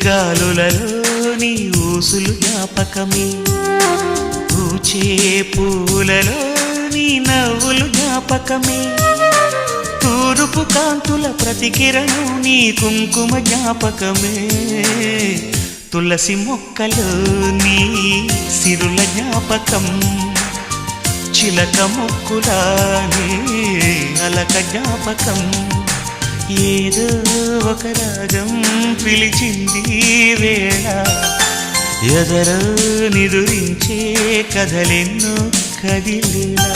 గాలులలో నీ ఊసులు జ్ఞాపకమే పూచే పూలలో నీ నవ్వులు జ్ఞాపకమే తూరుపు కాంతుల ప్రతికిరణం నీ కుంకుమ జ్ఞాపకమే తులసి మొక్కలో నీ సిరుల జ్ఞాపకం చిలక మొక్కులానే అలక జ్ఞాపకం ఏదో ఒక రాగం పిలిచింది వేళ ఎదరో నిదురించే కథలెన్నో కదిలేలా